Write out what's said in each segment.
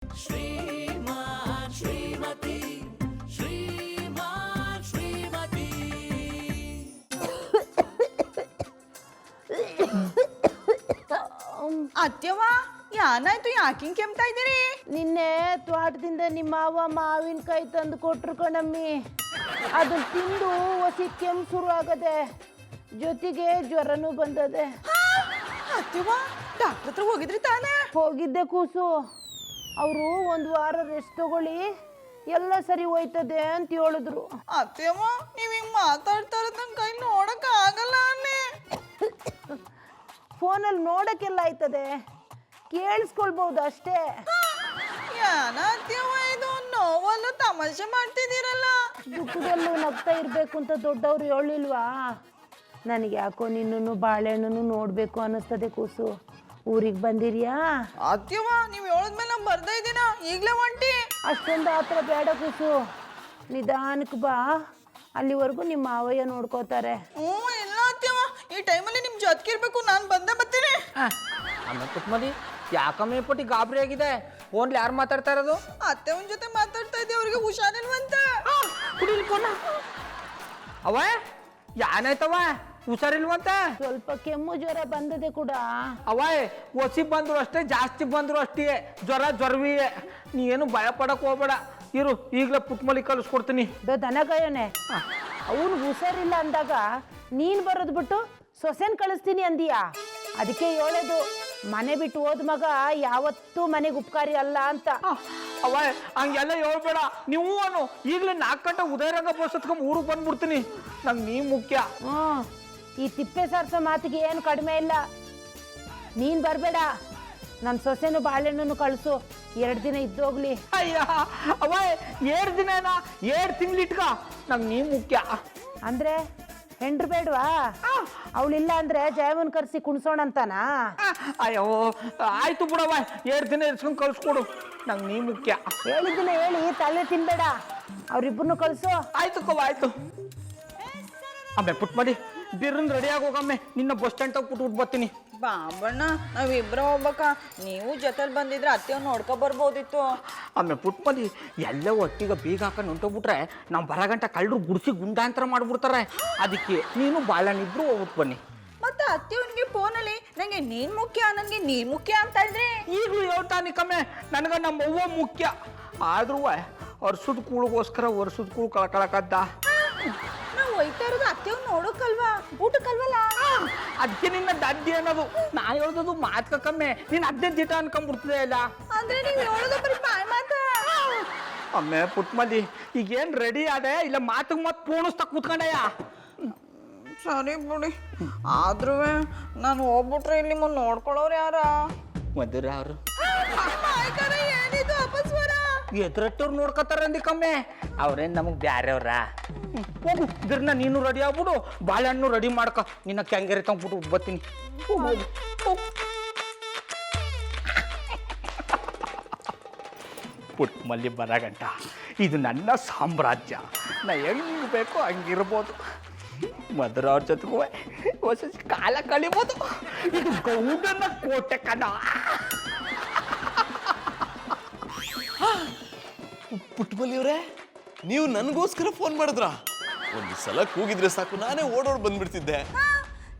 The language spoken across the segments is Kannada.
ಶ್ರೀಮಾನ್ ಶ್ರೀಮತಿ ಶ್ರೀಮಾನ್ ಶ್ರೀಮತಿ. ಅತ್ಯವ್ವ ಯಾನಾಯ್ತು? ಯಾಕಿಂಗ್ ಕೆಮ್ತಾ ಇದ್ದೀರಿ? ನಿನ್ನೆ ತೋಟದಿಂದ ನಿಮ್ಮ ಮಾವ ಮಾವಿನಕಾಯಿ ತಂದು ಕೊಟ್ರು ಕಣಮ್ಮಿ. ಅದು ತಿಂದು ಹೊಸಿ ಕೆಮ್ಮು ಶುರು ಆಗದೆ, ಜೊತೆಗೆ ಜ್ವರನೂ ಬಂದದೆ. ಅತ್ಯವ್ವ ಡಾಕ್ಟರ್ ಹತ್ರ ಹೋಗಿದ್ರಿ ತಾನೇ? ಹೋಗಿದ್ದೆ ಕೂಸು. ಅವರು 1 ವಾರ ರೆಸ್ಟ್ ತಗೊಳ್ಳಿ, ಎಲ್ಲ ಸರಿ ಹೋಯ್ತದೆ ಅಂತ ಹೇಳಿದ್ರು. ಅತ್ಯವ್ವ ನೀವ್ ಹಿಂಗ್ ಮಾತಾಡ್ತಾ ಇರೋದ್ ನನ್ ಕೈ ನೋಡಕ್ ಆಗಲ್ಲ ಅನ್ನಿ. ಫೋನಲ್ಲಿ ನೋಡಕ್ಕೆಲ್ಲ ಆಯ್ತದೆ, ಕೇಳಿಸ್ಕೊಳ್ಬಹುದು ಅಷ್ಟೇ. ಯಾನ ಅತ್ಯವ್ವ ಇದು? ನೋವಲ್ಲೂ ತಮಾಷೆ ಮಾಡ್ತಿದ್ದೀರಲ್ಲ. ದುಃಖದಲ್ಲೂ ನಗ್ತಾ ಇರ್ಬೇಕು ಅಂತ ದೊಡ್ಡವ್ರು ಹೇಳಿಲ್ವಾ? ನನಗೆ ಯಾಕೋ ನಿನ್ನನ್ನು ಬಾಳೆಹಣ್ಣು ನೋಡ್ಬೇಕು ಅನ್ನಿಸ್ತದೆ ಕೂಸು. ಊರಿಗೆ ಬಂದಿರಿಯಾ? ಅತ್ಯವ್ವ ನೀವ್ ಹೇಳಿದ್ಮೇಲೆ ನಾನ್ ಬರ್ತಾ ಇದ್ದೀನ, ಈಗ್ಲೇ ಹೊಂಟಿ. ಅಷ್ಟೊಂದು ಆತರ ಬೇಡ ಕೂಸು, ನಿಧಾನಕ್ಕೆ ಬಾ. ಅಲ್ಲಿವರೆಗೂ ನಿಮ್ಮ ಮಾವಯ್ಯ ನೋಡ್ಕೋತಾರೆ. ಇಲ್ಲ ಅತ್ಯವ್ವ, ಈ ಟೈಮಲ್ಲಿ ನಿಮ್ ಜೊತೆಗಿರ್ಬೇಕು, ನಾನ್ ಬಂದೇ ಬರ್ತೀನಿ. ಆಮೇಲೆ ಪುಟ್ಮದಿ ಯಾಕಮ್ಮೆ ಪಟ್ಟಿ ಗಾಬರಿ ಆಗಿದೆ? ಫೋನ್ಲಿ ಯಾರು ಮಾತಾಡ್ತಾ ಇರೋದು? ಅತ್ತೆವನ್ ಜೊತೆ ಮಾತಾಡ್ತಾ ಇದ್ದೆ, ಅವ್ರಿಗೆ ಹುಷಾರಿಲ್ವಂತ. ಅವ ಯಾನಾಯ್ತವ? ಹುಷಾರಿಲ್ವಂತ? ಸ್ವಲ್ಪ ಕೆಮ್ಮು ಜ್ವರ ಬಂದದೆ ಕೂಡ. ಅವ ಒಸಿ ಬಂದ್ರು ಅಷ್ಟೇ, ಜಾಸ್ತಿ ಬಂದ್ರು ಅಷ್ಟೇ, ಜ್ವರವೇ. ನೀ ಏನು ಭಯ ಪಡಕ್ ಹೋಗ್ಬೇಡ, ಇರು ಈಗಲೇ ಪುಟ್ಮಲಿ ಕಳಿಸ್ಕೊಡ್ತೀನಿ. ದನಗಾಯನೆ ಅವನು ಹುಷಾರಿಲ್ಲ ಅಂದಾಗ ನೀನ್ ಬರೋದು ಬಿಟ್ಟು ಸೊಸೆನ್ ಕಳಿಸ್ತೀನಿ ಅಂದಿಯಾ? ಅದಕ್ಕೆ ಹೇಳೋದು, ಮನೆ ಬಿಟ್ಟು ಹೋದ ಮಗ ಯಾವತ್ತೂ ಮನೆಗೆ ಉಪಕಾರಿ ಅಲ್ಲ ಅಂತ. ಅವ ಹಂಗೆಲ್ಲ ಹೇಳ್ಬೇಡ ನೀವು. ಅನು ಈಗಲೇ 4 ಗಂಟೆ ಉದಯರಂಗ ಬಸ್ ಹತ್ಕೊಂಡ್ ಊರಿಗೆ ಬಂದ್ಬಿಡ್ತೀನಿ. ನಂಗೆ ನೀ ಮುಖ್ಯ. ಈ ತಿಪ್ಪೆ ಸಾರ್ಸೋ ಮಾತಿಗೆ ಏನು ಕಡಿಮೆ ಇಲ್ಲ. ನೀನ್ ಬರಬೇಡ, ನನ್ನ ಸೊಸೆನು ಬಾಳೆಹಣ್ಣು ಕಳಿಸು, 2 ದಿನ ಇದ್ದೋಗ್ಲಿ. ಅಯ್ಯ ಅವ 2 ದಿನ 2 ತಿಂಗ್ಳು ಇಟ್ಕ, ನಂಗೆ ನೀ ಮುಖ್ಯ. ಅಂದ್ರೆ ಹೆಂಡ್ರು ಬೇಡವಾ? ಅವಳಿಲ್ಲ ಅಂದ್ರೆ ಜಯವನ್ ಕರ್ಸಿ ಕುಣ್ಸೋಣ ಅಂತಾನ? ಅಯ್ಯೋ ಆಯ್ತು ಬಿಡವ, 2 ದಿನ ಇರ್ಸ್ಕೊಂಡು ಕಳ್ಸ್ಕೊಡು, ನಂಗೆ ನೀ ಮುಖ್ಯ. ಹೇಳಿದ್ದನ್ನ ಹೇಳಿ ತಲೆ ತಿನ್ಬೇಡ, ಅವ್ರಿಬ್ಬರನ್ನು ಕಳ್ಸು. ಆಯ್ತು ಕವ ಆಯ್ತು. ಅಮ್ಮೆ ಪುಟ್ಮಡಿ ಬಿರ್ರನ್ ರೆಡಿಯಾಗಿ ಹೋಗಮ್ಮೆ, ನಿನ್ನ ಬಸ್ ಸ್ಟ್ಯಾಂಡ್ ಬಿಟ್ಬಿಟ್ಟು ಬರ್ತೀನಿ. ಬಾಬಣ್ಣ ನಾವಿಬ್ರ ಹೋಗ್ಬೇಕ, ನೀವು ಜೊತೆಲಿ ಬಂದಿದ್ರೆ ಅತ್ತೆಯವ್ನ ನೋಡ್ಕೊ ಬರ್ಬೋದಿತ್ತು. ಆಮೇಲೆ ಪುಟ್ಮದಿ ಎಲ್ಲ ಒಟ್ಟಿಗೆ ಬೀಗ ಹಾಕೊಂಡು ಹೊಂಟೋಗ್ಬಿಟ್ರೆ ನಾವು ಬರಗಂಟ ಕಳ್ಳರು ಗುಡಿಸಿ ಗುಂಡಾಂತರ ಮಾಡ್ಬಿಡ್ತಾರೆ. ಅದಕ್ಕೆ ನೀನು ಬಾಳನಿಬ್ರು ಹೋಗ್ಬಿಟ್ಟು ಬನ್ನಿ. ಮತ್ತೆ ಅತ್ತೆಯವನಿಗೆ ಫೋನಲ್ಲಿ ನಂಗೆ ನೀನ್ ಮುಖ್ಯ, ನನ್ಗೆ ನೀನ್ ಮುಖ್ಯ ಅಂತ ಇದ್ರೆ ಈಗಲೂ ಹೇಳ್ತಾನೆ ಕಮ್ಮೆ, ನನಗೆ ನಮ್ಮ ಅವ್ವ ಮುಖ್ಯ. ಆದ್ರೂ ವರ್ಷದ ಕೂಳಿಗೋಸ್ಕರ ವರ್ಷದ ಕೂಳು ಕಳ್ಕೊಳಕದ್ದ. ನಾವು ಒಯ್ತಾ ಇರೋದು ಅತ್ತೆವ್ನ ನೋಡೋಕಲ್ವಾ, ಊಟಕ್ಕಲ್ವಲ್ಲ. ಅದಕ್ಕೆ ನಿನ್ನ ದಡ್ಡಿ ಅನ್ನೋದು. ನಾ ಹೇಳ್ದದು ಮಾತ್ಕ ಕಮ್ಮೆ, ನೀನು ಅದೇ ದಿಟ ಅನ್ಕೊಂಡ್ಬಿಡ್ತದೆ ಇಲ್ಲ ಅಂದ್ರೆ ನೀವು ಹೇಳೋದು ಬರೀ ಬಾಯ್ ಮಾತ. ಅಮ್ಮೆ ಪುಟ್ಮದಿ ಈಗೇನು ರೆಡಿ ಆದೆ ಇಲ್ಲ ಮಾತಿಗೆ ಮತ್ತೆ ಪೂಣಿಸ್ತಾ ಕೂತ್ಕೊಂಡಯ್ಯ? ಸರಿ ಬಿಡಿ, ಆದ್ರೂ ನಾನು ಹೋಗ್ಬಿಟ್ರೆ ಇಲ್ಲಿ ಮುಂದೆ ನೋಡ್ಕೊಳ್ಳೋರು ಯಾರ? ಮಧುರ ಅವರು ಏನಿದು ಅಪಸ್ವರ? ಎದುರಟ್ಟವ್ರು ನೋಡ್ಕೊತಾರ ಅಂದಿ ಕಮ್ಮೆ, ಅವ್ರೇನು ನಮಗೆ ಬ್ಯಾರೆಯವ್ರ? ಹೋಗು ಬಿರ್ನ, ನೀನು ರೆಡಿ ಆಗ್ಬಿಡು, ಬಾಳೆಹಣ್ಣು ರೆಡಿ ಮಾಡ್ಕ, ನಿನ್ನ ಕ್ಯಾಂಗರಿ ತಂದ್ಬಿಟ್ಟು ಬರ್ತೀನಿ. ಪುಟ್ಮಲ್ಲಿ ಬರಗಂಟ ಇದು ನನ್ನ ಸಾಮ್ರಾಜ್ಯ, ನಾ ಹೆಂಗೆ ಬೇಕೋ ಹಂಗಿರ್ಬೋದು. ಮಧುರ ಅವ್ರ ಜೊತೆಗೂ ಹೊಸ ಕಾಲ ಕಳಿಬೋದು. ಇದು ಗೌಡನ ಕೋಟೆ ಕಣ. ಪುಟ್ಬಲಿಯವ್ರೆ, ನೀವು ನನಗೋಸ್ಕರ ಫೋನ್ ಮಾಡಿದ್ರ? ಒಂದು ಸಲ ಕೂಗಿದ್ರೆ ಸಾಕು, ನಾನೇ ಓಡೋಡ್ ಬಂದ್ಬಿಡ್ತಿದ್ದೆ.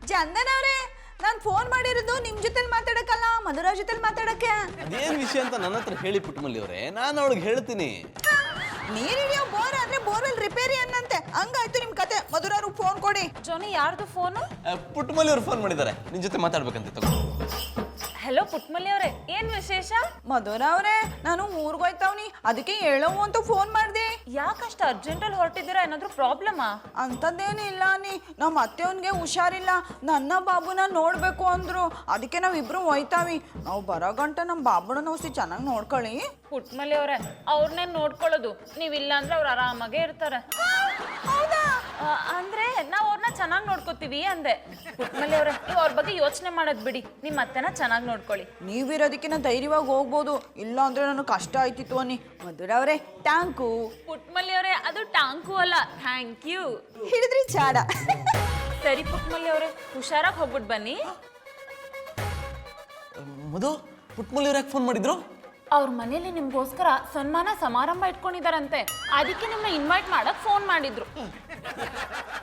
ಚಂದನ್ ಅವ್ರೆ, ನಾನು ಫೋನ್ ಮಾಡಿರೋದು ನಿಮ್ ಜೊತೆಲಿ ಮಾತಾಡಕ್ಕಲ್ಲ, ಮಧುರ ಜೊತೆಲಿ ಮಾತಾಡಕ್ಕೆ. ಅದೇನ್ ವಿಷಯ ಅಂತ ನನ್ನ ಹತ್ರ ಹೇಳಿ ಪುಟ್ಮಲಿಯವ್ರೆ, ನಾನು ಅವಳಿಗೆ ಹೇಳ್ತೀನಿ. ನೀರಿಡಿಯೋ ಬೋರ್ ಆದ್ರೆ ಬೋರ್ವೆಲ್ ರಿಪೇರಿ ಅನ್ನಂತೆ, ಹಂಗಾಯ್ತು ನಿಮ್ ಕತೆ. ಮಧುರರು ಫೋನ್ ಕೊಡಿ. ಜೋನಿ ಯಾರ್ದು ಫೋನು? ಪುಟ್ಮಲಿಯವ್ರು ಫೋನ್ ಮಾಡಿದ್ದಾರೆ, ನಿನ್ ಜೊತೆ ಮಾತಾಡ್ಬೇಕಂತ. ತಗೋ. ಹಲೋ ಪುಟ್ಮಲ್ಲಿ ಅವರೇ, ಏನ್ ವಿಶೇಷ? ಮಧುರ ಅವ್ರೆ, ನಾನು ಊರ್ಗೋಯ್ತಾವ್ನಿ, ಅದಕ್ಕೆ ಹೇಳವು ಅಂತ ಫೋನ್ ಮಾಡ್ದೆ. ಯಾಕಷ್ಟು ಅರ್ಜೆಂಟಲ್ಲಿ ಹೊರಟಿದ್ದೀರಾ? ಏನಾದ್ರೂ ಪ್ರಾಬ್ಲಮಾ? ಅಂಥದ್ದೇನು ಇಲ್ಲ ನೀ, ನಮ್ಮ ಅತ್ತೆಯವನ್ಗೆ ಹುಷಾರಿಲ್ಲ, ನನ್ನ ಬಾಬುನ ನೋಡ್ಬೇಕು ಅಂದ್ರು, ಅದಕ್ಕೆ ನಾವಿಬ್ರು ಹೋಯ್ತಾವಿ. ನಾವು ಬರೋ ಗಂಟ ನಮ್ಮ ಬಾಬುನ ಔಷಧಿ ಚೆನ್ನಾಗಿ ನೋಡ್ಕೊಳ್ಳಿ. ಪುಟ್ಮಲ್ಲಿ ಅವರೇ, ಅವ್ರನ್ನೇನ್ ನೋಡ್ಕೊಳ್ಳೋದು, ನೀವಿಲ್ಲ ಅಂದ್ರೆ ಅವ್ರು ಆರಾಮಾಗೇ ಇರ್ತಾರೆ. ಅಂದ್ರೆ ನಾವ್ ಅವ್ರನ್ನ ಚೆನ್ನಾಗಿ ನೋಡ್ಕೋತೀವಿ ಅಂದೆ. ಪುಟ್ಮಲ್ಲಿ ಅವರೇ, ನೀವು ಅವ್ರ ಬಗ್ಗೆ ಯೋಚನೆ ಮಾಡೋದ್ ಬಿಡಿ, ನಿಮ್ಮ ಅತ್ತೆನ ಚೆನ್ನಾಗಿ ನೋಡ್ಕೊಳ್ಳಿ. ನೀವಿರೋದಕ್ಕೆ ನಾ ಧೈರ್ಯವಾಗಿ ಹೋಗ್ಬೋದು, ಇಲ್ಲ ಅಂದ್ರೆ ನನಗೆ ಕಷ್ಟ ಆಯ್ತಿತ್ತು ಅನ್ನಿ. ಮಧುರ ಅವರೇ, ಟ್ಯಾಂಕು. ಪುಟ್ಮಲ್ಲಿ ಅವರೇ, ಅದು ಟಾಂಕು ಅಲ್ಲ, ಥ್ಯಾಂಕ್ ಯು. ಹಿಡಿದ್ರಿ ಚಾಡ. ಸರಿ ಪುಟ್ಮಲ್ಲಿ ಅವರೇ, ಹುಷಾರಾಗಿ ಹೋಗ್ಬಿಟ್ಟು ಬನ್ನಿ. ಮಧು, ಪುಟ್ಮಲಿಯವ್ರು ಯಾಕೆ ಫೋನ್ ಮಾಡಿದ್ರು? ಅವ್ರ ಮನೇಲಿ ನಿಮ್ಗೋಸ್ಕರ ಸನ್ಮಾನ ಸಮಾರಂಭ ಇಟ್ಕೊಂಡಿದಾರಂತೆ. ಅದಕ್ಕೆ ನಿಮ್ಮನ್ನ ಇನ್ವೈಟ್ ಮಾಡಕ್ ಫೋನ್ ಮಾಡಿದ್ರು.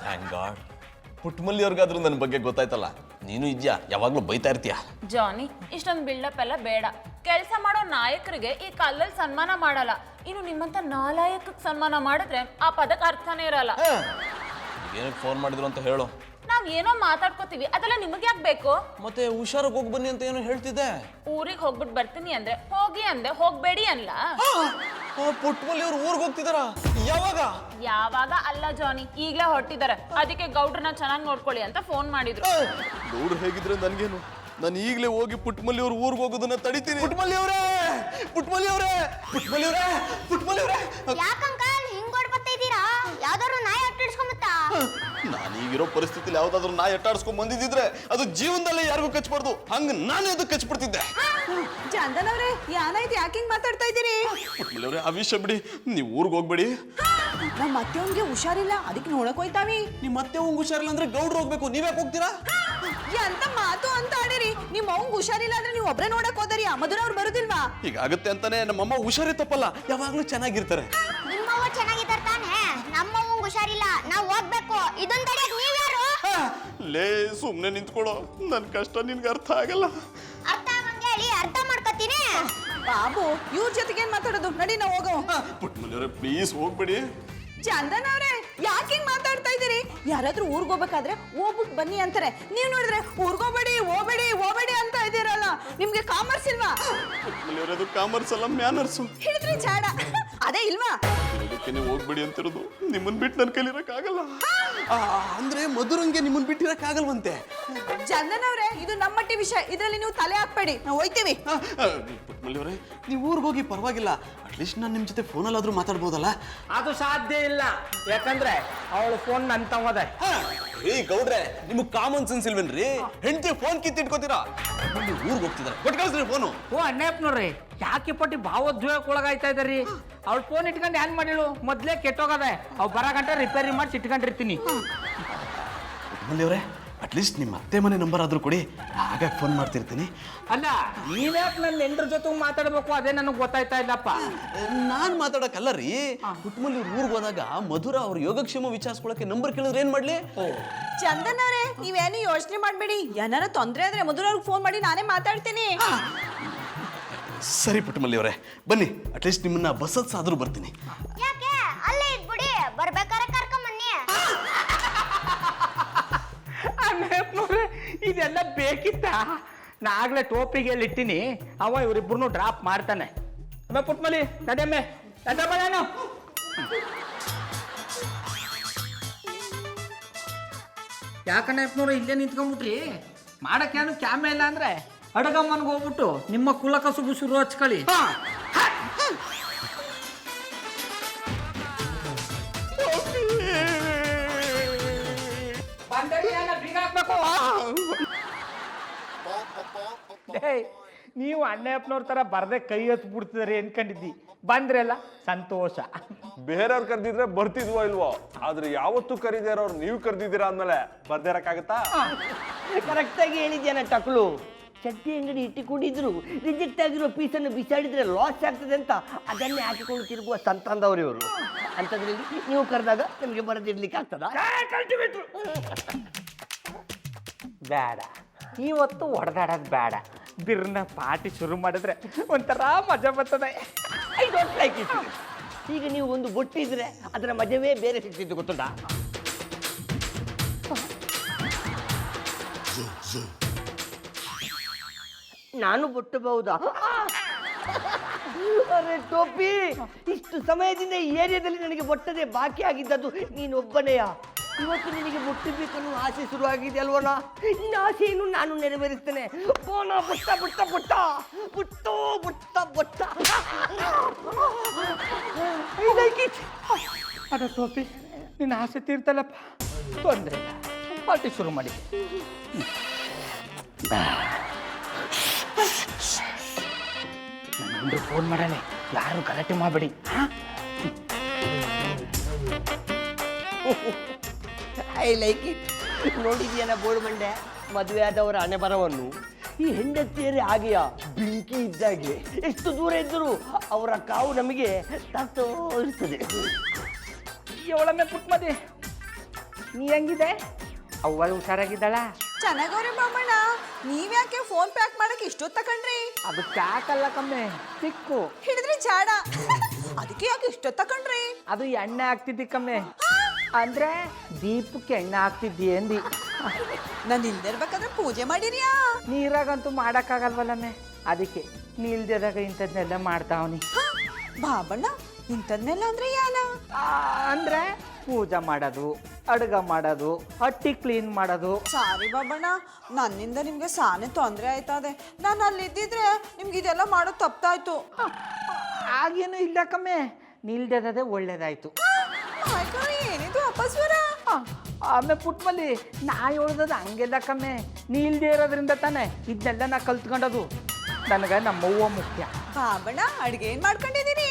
Thank god. ಪುಟ್ಟಮಲ್ಲಿ ಅವ್ರಿಗಾದ್ರೂ ನನ್ನ ಬಗ್ಗೆ ಗೊತ್ತಾಯ್ತಲ್ಲ. ನೀನು ಇದ್ಯಾ ಯಾವಾಗ್ಲೂ ಬೈತಾ ಇರ್ತೀಯ. ಜಾನಿ, ಇಷ್ಟೊಂದು ಬಿಲ್ಡಪ್ ಎಲ್ಲ ಬೇಡ. ಕೆಲಸ ಮಾಡೋ ನಾಯಕರಿಗೆ ಈ ಕಾಲದಲ್ಲಿ ಸನ್ಮಾನ ಮಾಡಲ್ಲ. ಇನ್ನು ನಿಮ್ಮಂತ ನಾಲಾಯಕಕ್ಕೆ ಸನ್ಮಾನ ಮಾಡಿದ್ರೆ ಆ ಪದಕ್ಕೆ ಅರ್ಥನೇ ಇರಲ್ಲ. ಏನಕ್ಕೆ ಫೋನ್ ಮಾಡಿದ್ರು ಅಂತ ಹೇಳು. ನಾವ್ ಏನೋ ಮಾತಾಡ್ಕೋತೀವಿ, ಅದೆಲ್ಲ ನಿಮಗೆ ಯಾಕೆ ಬೇಕು? ಮತ್ತೆ ಹುಷಾರಾಗಿ ಹೋಗಿ ಬನ್ನಿ ಅಂತ ಏನೋ ಹೇಳ್ತಿದ್ದೆ. ಊರಿಗೆ ಹೋಗ್ಬಿಟ್ಟು ಬರ್ತೀನಿ ಅಂದ್ರೆ ಹೋಗಿ ಅಂದೆ, ಹೋಗ್ಬೇಡಿ ಅನ್ಲ. ಪುಟ್ಟಮಲ್ಲಿ ಅವ್ರು ಊರಿಗೆ ಹೋಗ್ತಿದಾರ? ಯಾವಾಗ? ಯಾವಾಗ ಅಲ್ಲ ಜಾನಿ, ಈಗ್ಲೇ ಹೊರಟಿದ್ದಾರೆ. ಅದಕ್ಕೆ ಗೌಡ್ರನ್ನ ಚೆನ್ನಾಗಿ ನೋಡ್ಕೊಳ್ಳಿ ಅಂತ ಫೋನ್ ಮಾಡಿದ್ರು. ಗೌಡ್ರು ಹೇಗಿದ್ರೆ ನನ್ಗೇನು, ನಾನು ಈಗಲೇ ಹೋಗಿ ಪುಟ್ಟಮಲ್ಲಿ ಅವ್ರ ಊರಿಗೆ ಹೋಗೋದನ್ನ ತಡಿತೀನಿ. ಪುಟ್ಟಮಲ್ಲಿ ಅವರೇ, ಪುಟ್ಟಮಲ್ಲಿ ಅವರೇ, ಪುಟ್ಟಮಲ್ಲಿ ಅವರೇ, ಪುಟ್ಟಮಲ್ಲಿ ಅವರೇ. ಯಾಕಂಕಲ್ ಹಿಂಗ್ ಓಡ್ಬತ್ತಾ ಇದ್ದೀರಾ? ಯಾವ್ದಾದ್ರು ನಾಯಿ ಅಟ್ಟಿಡ್ಸ್ಕೊಂಬತ್ತಾ? ನಾನು ಈಗಿರೋ ಪರಿಸ್ಥಿತಿಲಿ ಯಾವ್ದಾದ್ರು ನಾಯಿ ಅಟ್ಟಾಡ್ಸ್ಕೊಂಡ್ ಬಂದಿದ್ರೆ ಅದು ಜೀವನದಲ್ಲೇ ಯಾರಿಗೂ ಕಚ್ಬಾರ್ದು. ಹಂಗ ನಾನೇ ಅದಕ್ಕೆ ಕಚ್ಬಿಡ್ತಿದ್ದೆ. ಚಂದನ್ ಅವ್ರೆ, ಏನಾಯ್ತು? ಯಾಕೆ ಹಿಂಗ್ ಮಾತಾಡ್ತಾ ಇದ್ದೀರಿ? ಪುಟ್ಟಮಲ್ಲಿ ಅವರೇ, ಆ ವಿಷಯ ಬಿಡಿ, ನೀವು ಊರಿಗೆ ಹೋಗ್ಬೇಡಿ. ನಮ್ಮ ಅತ್ತೆಯವ್ನಿಗೆ ಹುಷಾರಿಲ್ಲ, ಅದಕ್ಕೆ ನೋಡಕ್ ಹೋಯ್ತಾವಿ. ನಿಮ್ಮ ಮತ್ತೆ ಹೋಗಿ ಹುಷಾರಿಲ್ಲ ಅಂದ್ರೆ ಗೌಡ್ರು ಹೋಗ್ಬೇಕು, ನೀವ್ಯಾಕೆ ಹೋಗ್ತೀರಾ? ಎಂತ ಮಾತು ಅಂತ ಆಡಿರಿ. ನಿಮ್ಮ ಅವ್ನ್ ಹುಷಾರಿಲ್ಲ ಅಂದ್ರೆ ನೀವು ಒಬ್ರೇ ನೋಡಕ್ ಹೋದರಿ, ಮಧುರ ಅವ್ರು ಬರುದಿಲ್ವಾ? ಹೀಗಾಗುತ್ತೆ ಅಂತಾನೆ ನಮ್ಮಮ್ಮ ಹುಷಾರೇ ತಪ್ಪಲ್ಲ, ಯಾವಾಗ್ಲೂ ಚೆನ್ನಾಗಿರ್ತಾರೆ. ನಿಮ್ಮವ್ವ ಚೆನ್ನಾಗಿದ್ದಾರ ತಾನೆ? ನಮ್ಮವ್ವ ಹುಷಾರಿಲ್ಲ, ನಾವ್ ಹೋಗ್ಬೇಕು. ಇದನ್ ತಡೆಯಕ್ ನೀವ್ಯಾರು? ಲೇ, ಸುಮ್ನೆ ನಿಂತ್ಕೊಳೋ, ನನ್ ಕಷ್ಟ ನಿನ್ಗೆ ಅರ್ಥ ಆಗಲ್ಲ. ಅರ್ಥ ಆಗಂಗ್ ಹೇಳಿ ಅರ್ಥ ಮಾಡ್ಕೊತೀನಿ. ಬಾಬು, ಇವ್ರ ಜೊತೆಗೆ ಏನ್ ಮಾತಾಡೋದು? ನಡಿ ನಾವು ಹೋಗೋ. ಪುಟ್ಟಮಲ್ಲಿ ಅವರೇ, ಪ್ಲೀಸ್ ಹೋಗ್ಬೇಡಿ. ಚಂದನ್ ಅವ್ರೆ, ಯಾಕೆ ಹಿಂಗ್ ಮಾತಾಡ್ತಾ ಇದೀರಿ? ಯಾರಾದ್ರೂ ಊರ್ಗ್ ಹೋಗ್ಬೇಕಾದ್ರೆ ಹೋಗ್ಬಿಟ್ಟು ಬನ್ನಿ ಅಂತಾರೆ. ನೀವ್ ನೋಡಿದ್ರೆ ಊರ್ಗೋಗ್ಬೇಡಿ, ಹೋಗ್ಬೇಡಿ, ಹೋಗ್ಬೇಡಿ ಅಂತ ಇದೀರಲ್ಲ. ನಿಮ್ಗೆ ಕಾಮರ್ಸ್ ಇಲ್ವಾ? ಪುಟ್ಟಮಲ್ಲಿ ಅವರೇ, ಅದು ಕಾಮರ್ಸ್ ಅಲ್ಲ, ಮ್ಯಾನರ್ಸು. ಹೇಳಿದ್ರಿ ಚಾಡ, ಅದೇ ಇಲ್ವಾ? ಇದಕ್ಕೆ ನೀವು ಹೋಗ್ಬೇಡಿ ಅಂತಿರೋದು. ನಿಮ್ಮನ್ ಬಿಟ್ಟು ನನ್ನ ಕೈಲಿರಕ್ ಆಗಲ್ಲ. ಅಂದ್ರೆ ಮಧುರಂಗೆ ನಿಮ್ಮನ್ ಬಿಟ್ಟಿರಕ್ ಆಗಲ್ವಂತೆ. ಚಂದನ್ ಅವ್ರೆ, ಇದು ನಮ್ಮಟ್ಟಿ ವಿಷಯ, ಇದ್ರಲ್ಲಿ ನೀವು ತಲೆ ಹಾಕ್ಬೇಡಿ. ನಾವು ಹೋಯ್ತೀವಿ. ಪುಟ್ಟಮಲ್ಲಿ ಅವರೇ, ನೀವು ಊರಿಗೆ ಹೋಗಿ ಪರವಾಗಿಲ್ಲ. ಅಟ್ಲೀಸ್ಟ್ ನಾನು ನಿಮ್ ಜೊತೆ ಫೋನಲ್ಲಿ ಮಾತಾಡ್ಬೋದಲ್ಲ? ಅದು ಸಾಧ್ಯ ಇಲ್ಲ, ಯಾಕಂದ್ರೆ ಅವಳು ಫೋನ್ ನನ್ ತಗೋದೆ. ಏ ಗೌಡ್ರೆ, ನಿಮ್ಗೆ ಕಾಮನ್ ಸೆನ್ಸ್ ಇಲ್ವೇನ್ರಿ? ಹೆಂಡತಿ ಫೋನ್ ಕಿತ್ತಿಟ್ಕೋತೀರಾ? ಊರಿಗೆ ಹೋಗ್ತಿದಾರೆ, ಕೊಟ್ಟು ಕಳಿಸ್ರಿ ಫೋನು. ಓ ಅಣ್ಣಪ್ಪ ನೋಡ್ರಿ, ಯಾಕೆ ಪಟ್ಟಿ ಭಾವೋದ್ವೇಗಕ್ಕೆ ಒಳಗಾಯ್ತಾ ಇದ್ದಾರಿ? ಅವ್ಳು ಫೋನ್ ಇಟ್ಕೊಂಡು ಹ್ಯಾಂಗ್ ಮಾಡಿಳು? ಮೊದ್ಲೇ ಕೆಟ್ಟೋಗದೆ. ಅವ್ ಬರ ಗಂಟೆ ರಿಪೇರಿ ಮಾಡಿ ಇಟ್ಕೊಂಡಿರ್ತೀನಿ. ಪುಟ್ಟಮಲ್ಲಿ ಅವರೇ, ಅಟ್ಲೀಸ್ಟ್ ನಿಮ್ಮ ಅತ್ತೆ ಮನೆ ನಂಬರ್ ಆದ್ರೂ ಕೊಡಿ, ಹಾಗಾಗಿ ಫೋನ್ ಮಾಡ್ತಿರ್ತೀನಿ. ಅಲ್ಲ, ನೀವ್ಯಾಕೆ ನನ್ನ ಹೆಂಡ್ರ ಜೊತೆ ಮಾತಾಡ್ಬೇಕು? ಅದೇ ನನಗೆ ಗೊತ್ತಾಯ್ತಾ ಇಲ್ಲಪ್ಪ. ನಾನ್ ಮಾತಾಡಕ್ಕಲ್ಲ ರೀ. ಪುಟ್ಟಮಲ್ಲಿ ಊರಿಗೆ ಹೋದಾಗ ಮಧುರ ಅವ್ರ ಯೋಗಕ್ಷೇಮ ವಿಚಾರಿಸ್ಕೊಳಕ್ಕೆ ನಂಬರ್ ಕೇಳಿದ್ರೆ ಏನ್ ಮಾಡ್ಲಿ? ಚಂದನ್ ಅವ್ರೆ, ನೀವೇನು ಯೋಚನೆ ಮಾಡ್ಬೇಡಿ. ಏನಾರ ತೊಂದ್ರೆ ಆದ್ರೆ ಮಧುರ ಅವ್ರಿಗೆ ಫೋನ್ ಮಾಡಿ ನಾನೇ ಮಾತಾಡ್ತೀನಿ. ಸರಿ ಪುಟ್ಟಮಲ್ಲಿ ಅವರೇ, ಬನ್ನಿ. ಅಟ್ಲೀಸ್ಟ್ ನಿಮ್ಮನ್ನ ಬಸ್ ಹತ್ಸಾದ್ರೂ ಬರ್ತೀನಿ. ಯಾಕೆ? ಅಲ್ಲೇ ಇದ್ಬಿಡಿ, ಬರ್ಬೇಕಾರೆ ಕರ್ಕೊಂಬನ್ನಿ. ಅಣ್ಣಪ್ಪ ನೋಡ್ರಿ, ಇದೆಲ್ಲ ಬೇಕಿತ್ತ? ನಾಗ್ಲೇ ಟೋಪಿಗೆ ಇಟ್ಟಿನಿ, ಅವ ಇವರಿಬ್ಬರನ್ನು ಡ್ರಾಪ್ ಮಾಡ್ತಾನೆ. ಅಮ್ಮ ಪುಟ್ಮಲಿ, ನಡಮ್ಮೆ ನಡಮ್ಮ. ನಾನು ಯಾಕಣ್ಣಪ್ಪನವ್ರು ಇಲ್ಲೇ ನಿಂತ್ಕೊಂಡ್ಬಿಟ್ರಿ? ಮಾಡಕ್ಕೇನು ಕ್ಯಾಮೆ ಇಲ್ಲ ಅಂದ್ರೆ ಅಡಗಮ್ಮನ್ಗೆ ಹೋಗ್ಬಿಟ್ಟು ನಿಮ್ಮ ಕುಲ ಕಸುಬು ಶುರು ಹಚ್ಕೊಳ್ಳಿ. ನೀವು ಅಣ್ಣಪ್ಪನವ್ರ ತರ ಬರ್ದೆ ಕೈ ಹತ್ತು ಬಿಡ್ತಿದಾರೆ ಅನ್ಕೊಂಡಿದ್ದಿ, ಬಂದ್ರಲ್ಲ ಸಂತೋಷ. ಬೇರೆಯವ್ರು ಕರೆದಿದ್ರೆ ಬರ್ತಿದ್ವೋ ಇಲ್ವೋ, ಆದ್ರೆ ಯಾವತ್ತೂ ಕರೀದೇ ಇರೋರು ನೀವು ಕರೆದಿದ್ದೀರಾ ಅಂದ್ಮೇಲೆ ಬರ್ದೇ ಇರಕ್ಕಾಗತ್ತಾ? ಕರೆಕ್ಟಾಗಿ ಹೇಳಿದ್ಯಾನ ಟಕ್ಳು. ಚಟ್ನಿ ಅಂಗಡಿ ಇಟ್ಟುಕೊಂಡಿದ್ರು ರಿಜೆಕ್ಟ್ ಆಗಿರೋ ಪೀಸನ್ನು ಬಿಸಾಡಿದ್ರೆ ಲಾಸ್ ಆಗ್ತದೆ ಅಂತ ಅದನ್ನೇ ಹಾಕಿಕೊಂಡು ತಿರುಗುವ ಸಂತಾನದವ್ರು ಇವರು. ಅಂಥದ್ರಲ್ಲಿ ನೀವು ಕರೆದಾಗ ನಮಗೆ ಬರದಿರ್ಲಿಕ್ಕೆ ಆಗ್ತದ? ಬೇಡ, ಇವತ್ತು ಹೊಡೆದಾಡೋದು ಬೇಡ. ಬಿರ್ನ ಪಾರ್ಟಿ ಶುರು ಮಾಡಿದ್ರೆ ಒಂಥರ ಮಜಾ ಬರ್ತದೆ. I don't like it. ಈಗ ನೀವು ಒಂದು ಬೊಟ್ಟಿದ್ರೆ ಅದರ ಮಜವೇ ಬೇರೆ ಸಿಗ್ತಿದ್ದು, ಗೊತ್ತುಂಟ? ನಾನು ಬೊಟ್ಟಬಹುದಾ? ಅರೆ ಟೋಪಿ, ಇಷ್ಟು ಸಮಯದಿಂದ ಈ ಏರಿಯಾದಲ್ಲಿ ನನಗೆ ಬೊಟ್ಟದೆ ಬಾಕಿ ಆಗಿದ್ದದ್ದು ನೀನೊಬ್ಬನೆಯ. ಇವತ್ತು ನಿನಗೆ ಮುಟ್ಟಬೇಕನ್ನೋ ಆಸೆ ಶುರುವಾಗಿದೆ ಅಲ್ವನ? ನಿನ್ನ ಆಸೆಯನ್ನು ನಾನು ನೆರವೇರಿಸ್ತೇನೆ. ಬೋನ ಬುಟ್ಟ ಬುಟ್ಟ ಬುಟ್ಟ ಬುಟ್ಟು ಬುಟ್ಟ ಬುಟ್ಟ. ಅದ ಟೋಪಿ, ನಿನ್ನ ಆಸೆ ತೀರ್ತಲ್ಲಪ್ಪ, ತೊಂದರೆ ಇಲ್ಲ. ಪಾರ್ಟಿ ಶುರು ಮಾಡಿ. ನನ್ನ ಫೋನ್ ಮಾಡಾನೆ, ಯಾರು ಗಲಾಟೆ ಮಾಡಬೇಡಿ. I like it. ನೋಡಿದ್ಯಾನ ಬೋರ್ಡ್ ಮಂಡೆ, ಮದುವೆ ಆದವರ ಹಣೆ ಬರವನ್ನು. ಈ ಹೆಂಡತಿಯರೇ ಹಾಗೆಯಾ ಬೆಂಕಿ ಇದ್ದಾಗೆ ಎಷ್ಟು ದೂರ ಇದ್ದರೂ ಅವರ ಕಾವು ನಮಗೆ ತಾಗ್ತಾ ಇರ್ತದೆ. ಇವಳಮ್ಮೆ ಪುಟ್ಮದಿ ನೀ ಹೆಂಗಿದೆ? ಅವ್ವ ಹುಷಾರಾಗಿದ್ದಾಳ? ಚೆನ್ನಾಗವ್ರೆ ಬಾಬಣ್ಣ. ನೀವ್ಯಾಕೆ ಫೋನ್ ಪ್ಯಾಕ್ ಮಾಡಕ್ ಇಷ್ಟೊತ್ತು ತಕೊಂಡ್ರಿ? ಅದು ಚಾಕಲ್ಲ ಕಮ್ಮೆ, ಸಿಕ್ಕು ಹಿಡಿದ್ರಿ ಜಾಡ. ಅದಕ್ಕೆ ಯಾಕೆ ಇಷ್ಟೊತ್ತು ತಕೊಂಡ್ರಿ? ಅದು ಎಣ್ಣೆ ಹಾಕ್ತಿದ್ದಿ ಕಮ್ಮೆ, ಅಂದ್ರೆ ದೀಪಕ್ಕೆ ಎಣ್ಣೆ ಹಾಕ್ತಿದ್ದಿ ಅಂದಿ. ನಾನು ಇಲ್ದಿರ್ಬೇಕಾದ್ರೆ ಪೂಜೆ ಮಾಡಿರಿಯಾ? ನೀರಾಗಂತೂ ಮಾಡಕ್ಕಾಗಲ್ವಲ್ಲಮ್ಮೆ, ಅದಕ್ಕೆ ನೀ ಇಲ್ದಿದಾಗ ಇಂಥದ್ನೆಲ್ಲ ಮಾಡ್ತಾವನಿ. ಬಾಬಣ್ಣ ಇಂಥದ್ನೆಲ್ಲ ಅಂದ್ರೆ ಯಾನ? ಅಂದ್ರೆ ಪೂಜೆ ಮಾಡೋದು, ಅಡುಗೆ ಮಾಡೋದು, ಹಟ್ಟಿ ಕ್ಲೀನ್ ಮಾಡೋದು. ಸಾರಿ ಬಾಬಣ್ಣ, ನನ್ನಿಂದ ನಿಮ್ಗೆ ಸಾನೆ ತೊಂದರೆ ಆಯ್ತದೆ. ನಾನು ಅಲ್ಲಿದ್ದಿದ್ರೆ ನಿಮ್ಗೆ ಇದೆಲ್ಲ ಮಾಡೋದು ತಪ್ಪಾಯ್ತು. ಆಗೇನು ಇಲ್ಲ ಕಮ್ಮೆ, ನಿಲ್ದದೇ ಒಳ್ಳೇದಾಯ್ತು. ಏನಿದು ಅಪಸ್ವರ? ಆಮೇಲೆ ಪುಟ್ಮಲ್ಲಿ ನಾ ಹೇಳ್ದದ ಹಂಗೆಲ್ಲ ಕಮ್ಮೆ, ನೀ ಇಲ್ದೇ ಇರೋದ್ರಿಂದ ತಾನೆ ಇದನ್ನೆಲ್ಲ ನಾ ಕಲ್ತ್ಕೊಂಡದು. ನನಗೆ ನಮ್ಮವ್ವ ಮುಖ್ಯ. ಬಾಬಣ್ಣ ಅಡ್ಗೆ ಏನ್ ಮಾಡ್ಕೊಂಡಿದ್ದೀರಿ?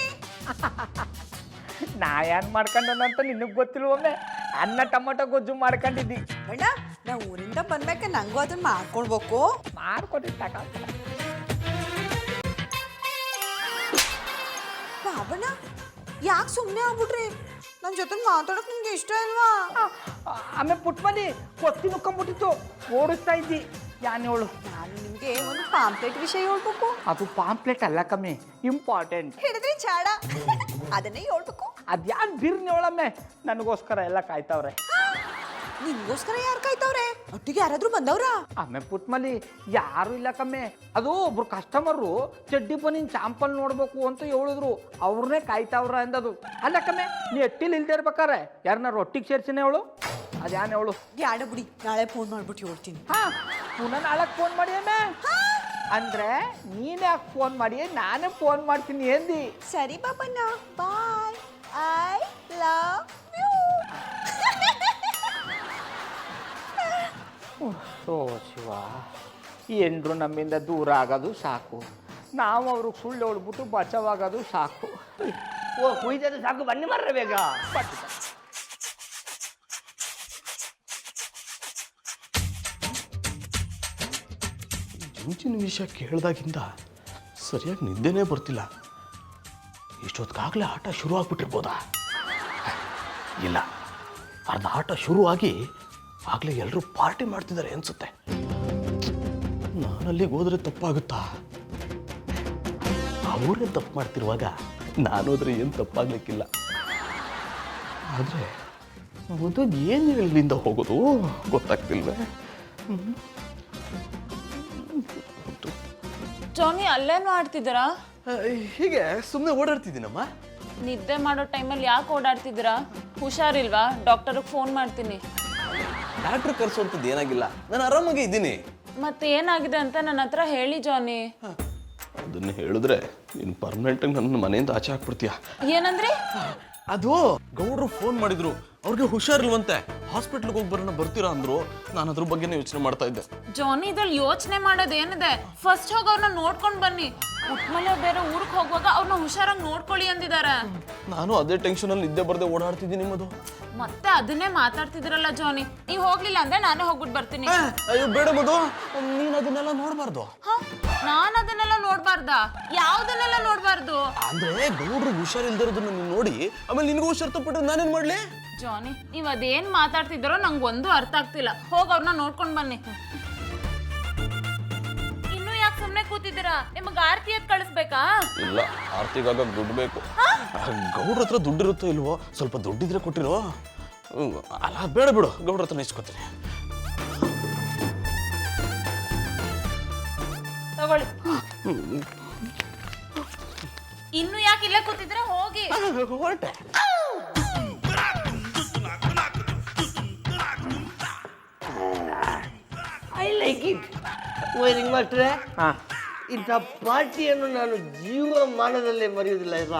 ನಾ ಏನ್ ಮಾಡ್ಕೊಂಡಂತ ನಿನಗೆ ಗೊತ್ತಿಲ್ವೊಮ್ಮೆ, ಅನ್ನ ಟೊಮೊಟೊ ಗೊಜ್ಜು ಮಾಡ್ಕೊಂಡಿದ್ದಿ. ಬಣ್ಣ ನಾ ಊರಿಂದ ಬಂದ್ಮೇಲೆ ನಂಗೂ ಅದನ್ನ ಮಾಡ್ಕೊಡ್ಬೇಕು. ಮಾಡ್ಕೊಟ್ಟಿದ್ದ ಬಾಬಣ್ಣ ಯಾಕೆ ಸುಮ್ಮನೆ ಆಗ್ಬಿಟ್ರಿ? ನನ್ನ ಜೊತೆ ಮಾತಾಡಕ್ ನಿಮ್ಗೆ ಇಷ್ಟ ಇಲ್ವಾ? ಆಮೇಲೆ ಪುಟ್ಮಲ್ಲಿ ಕೊತ್ತಿ ನುಕ್ಕೊಂಬಿಟ್ಟಿತ್ತು, ಓಡಿಸ್ತಾ ಇದ್ದಿ. ಯಾನ್ ಹೇಳು? ನಾನು ನಿಮ್ಗೆ ಒಂದು ಪಾಂಪ್ಲೆಟ್ ವಿಷಯ ಹೇಳ್ಬೇಕು. ಅದು ಪಾಂಪ್ಲೆಟ್ ಅಲ್ಲ ಕಮ್ಮಿ, ಇಂಪಾರ್ಟೆಂಟ್. ಹಿಡಿದ್ರಿ ಚಾಡ, ಅದನ್ನೇ ಹೇಳ್ಬೇಕು. ಅದ್ಯಾನ್ ಬಿರ್ನಿ ಹೇಳಮ್ಮೆ, ನನಗೋಸ್ಕರ ಎಲ್ಲ ಕಾಯ್ತಾವ್ರೆ. ನಿಮ್ಗೋಸ್ಕರ ಯಾರು ಕಾಯ್ತವ್ರೆ? ಒಟ್ಟಿಗೆ ಯಾರಾದ್ರೂ ಬಂದವ್ರಾ? ಆಮೇಲೆ ಪುಟ್ಮಲ್ಲಿ ಯಾರು ಇಲ್ಲ ಕಮ್ಮೆ, ಅದು ಒಬ್ರು ಕಸ್ಟಮರು ಚಡ್ಡಿ ಪನಿನ್ ಚಾಂಪಲ್ ನೋಡ್ಬೇಕು ಅಂತ ಹೇಳಿದ್ರು, ಅವ್ರನ್ನೇ ಕಾಯ್ತಾವ್ರ ಅಂದದು. ಅಲ್ಲ ಕಮ್ಮೆ, ನೀ ಎಟ್ಟಿಲ್ ಇಲ್ದೇ ಇರ್ಬೇಕಾರೆ ಯಾರನ್ನಾರು ಒಟ್ಟಿಗೆ ಸೇರ್ಸಿನೇ ಹೇಳು. ಅದ್ಯಾನ್ ಹೇಳು? ಯಾಡ ಬಿಡಿ, ನಾಳೆ ಫೋನ್ ಮಾಡ್ಬಿಟ್ಟು ಹೇಳ್ತೀನಿ. ಹಾ, ಪುನಃ ನಾಳೆ ಫೋನ್ ಮಾಡಿ ಅಮ್ಮೆ. ಅಂದ್ರೆ ನೀನ್ ಯಾಕೆ ಫೋನ್ ಮಾಡಿ, ನಾನೇ ಫೋನ್ ಮಾಡ್ತೀನಿ ಎಂದಿ. ಸರಿ Babanna, bye. I love you. ಓ ಶಿವ, ಎಂದ್ರು ನಮ್ಮಿಂದ ದೂರ ಆಗೋದು ಸಾಕು, ನಾವು ಅವ್ರಿಗೆ ಸುಳ್ಳು ಹೇಳ್ಬಿಟ್ಟು ಬಚಾವಾಗೋದು ಸಾಕು. ಓ ಕುಯ್ದದು ಸಾಕು, ಬನ್ನಿ ಮರ್ರೆ ಬೇಗ. ಜುಂಚಿನ ವಿಷಯ ಕೇಳಿದಾಗಿಂದ ಸರಿಯಾಗಿ ನಿದ್ದೆನೇ ಬರ್ತಿಲ್ಲ. ಇಷ್ಟೊತ್ತಿಗಾಗಲೇ ಆಟ ಶುರು ಆಗ್ಬಿಟ್ಟಿರ್ಬೋದಾ? ಇಲ್ಲ, ಅರ್ಧ ಆಟ ಶುರುವಾಗಿ ಆಗಲೇ ಎಲ್ಲರೂ ಪಾರ್ಟಿ ಮಾಡ್ತಿದ್ದಾರೆ ಅನ್ಸುತ್ತೆ. ನಾನಲ್ಲಿಗೆ ಹೋದ್ರೆ ತಪ್ಪಾಗುತ್ತಾ? ಅವರೇ ತಪ್ಪು ಮಾಡ್ತಿರುವಾಗ ನಾನೋದ್ರೆ ಏನು ತಪ್ಪಾಗ್ಲಿಕ್ಕಿಲ್ಲ. ಆದರೆ ಅದು ಏನು ಇಲ್ಲಿಂದ ಹೋಗೋದು ಗೊತ್ತಾಗ್ತಿಲ್ವೇ? ಜಾನಿ ಅಲ್ಲೇನು ಆಡ್ತಿದ್ದೀರಾ? ಹೀಗೆ ಸುಮ್ಮನೆ ಓಡಾಡ್ತಿದ್ದೀನಮ್ಮ. ನಿದ್ದೆ ಮಾಡೋ ಟೈಮಲ್ಲಿ ಯಾಕೆ ಓಡಾಡ್ತಿದ್ದೀರಾ? ಹುಷಾರಿಲ್ವಾ? ಡಾಕ್ಟರ್ಗೆ ಫೋನ್ ಮಾಡ್ತೀನಿ. ಡಾಕ್ಟ್ರ್ ಕರ್ಸೋಂಥದ್ದು ಏನಾಗಿಲ್ಲ, ನಾನು ಆರಾಮಾಗಿ ಇದ್ದೀನಿ. ಮತ್ತೆ ಏನಾಗಿದೆ ಅಂತ ನನ್ನ ಹತ್ರ ಹೇಳಿ ಜಾನಿ. ಅದನ್ನ ಹೇಳಿದ್ರೆ ನೀನು ಪರ್ಮನೆಂಟಾಗಿ ನನ್ನ ಮನೆಯಿಂದ ಆಚೆ ಹಾಕ್ಬಿಡ್ತೀಯ. ಏನಂದ್ರಿ? ಅದು ಗೌಡ್ರು ಫೋನ್ ಮಾಡಿದ್ರು, ಅವ್ರಿಗೆ ಹುಷಾರಿಲ್ವಂತೆ, ಹಾಸ್ಪಿಟ್ಲ್ಗೆ ಹೋಗಿ ಬರೋಣ ಬರ್ತೀರಾ ಅಂದ್ರು. ನಾನು ಅದ್ರ ಬಗ್ಗೆನೇ ಯೋಚನೆ ಮಾಡ್ತಾ ಇದ್ದೆ. ಜಾನಿ ಇದ್ರಲ್ಲಿ ಯೋಚನೆ ಮಾಡೋದೇನಿದೆ? ಫಸ್ಟ್ ಹೋಗಿ ಅವ್ರನ್ನ ನೋಡ್ಕೊಂಡು ಬನ್ನಿ. ಉಟ್ಮಲೆ ಬೇರೆ ಊರಿಗೆ ಹೋಗುವಾಗ ಅವ್ರನ್ನ ಹುಷಾರಾಗಿ ನೋಡ್ಕೊಳ್ಳಿ ಅಂದಿದ್ದಾರೆ. ನಾನು ಅದೇ ಟೆನ್ಷನಲ್ಲಿ ನಿದ್ದೆ ಬರದೆ ಓಡಾಡ್ತಿದ್ದೀನಿ ಮಧು. ಮತ್ತೆ ಅದನ್ನೇ ಮಾತಾಡ್ತಿದ್ರಲ್ಲ ಜಾನಿ. ನೀವು ಹೋಗ್ಲಿಲ್ಲ ಅಂದ್ರೆ ನಾನೇ ಹೋಗ್ಬಿಟ್ಟು ಬರ್ತೀನಿ. ಅಯ್ಯೋ ಬೇಡ ಮಧು, ನೀನು ಅದನ್ನೆಲ್ಲ ನೋಡಬಾರ್ದು. ನಾನು ಅದನ್ನೆಲ್ಲ ನೋಡ್ಬಾರ್ದಾ? ಯಾವ್ದನ್ನೆಲ್ಲ ನೋಡ್ಬಾರ್ದು? ಅಂದ್ರೆ ಗೌಡ್ರು ಹುಷಾರಿಲ್ದಿರೋದನ್ನ ನೀನು ನೋಡಿ ಆಮೇಲೆ ನಿನಗೂ ಹುಷಾರ್ ತಪ್ಪಿಟ್ರೆ ನಾನೇನ್ ಮಾಡ್ಲಿ? ಜಾನಿ ನೀವ್ ಅದೇನ್ ಮಾತಾಡ್ತಿದ್ದೀರೋ ನಂಗೆ ಒಂದು ಅರ್ಥ ಆಗ್ತಿಲ್ಲ. ಹೋಗಿ ಅವ್ರನ್ನ ನೋಡ್ಕೊಂಡ್ ಬನ್ನಿ. ಇನ್ನು ಯಾಕೆ ಸುಮ್ನೆ ಕೂತಿದ್ದೀರಾ? ನಿಮಗೆ ಆರ್ತಿ ಎತ್ ಕಳಿಸ್ಬೇಕಾ? ಇಲ್ಲ, ಆರ್ತಿಗಾಗ ದುಡ್ಡು ಬೇಕು. ಗೌಡ್ರ ಹತ್ರ ದುಡ್ಡಿರುತ್ತೋ ಇಲ್ವೋ? ಸ್ವಲ್ಪ ದುಡ್ಡಿದ್ರೆ ಕೊಟ್ಟಿರೋ. ಅಲ್ಲ ಬೇಡ ಬಿಡು, ಗೌಡ್ರ ಹತ್ರ ಇಸ್ಕೊತೀನಿ. ತಗೊಳ್ಳಿ. ಇನ್ನು ಯಾಕೆ ಇಲ್ಲೇ ಕೂತಿದ್ರೆ ಹೋಗಿ. ಹೊರಟೆ. I like it. ವೈರಿಂಗ್ ಮಾಸ್ಟ್ರೆ, ಇಂಥ ಪಾರ್ಟಿಯನ್ನು ನಾನು ಜೀವಮಾನದಲ್ಲೇ ಮರೆಯುವುದಿಲ್ಲ. ಇಲ್ಲ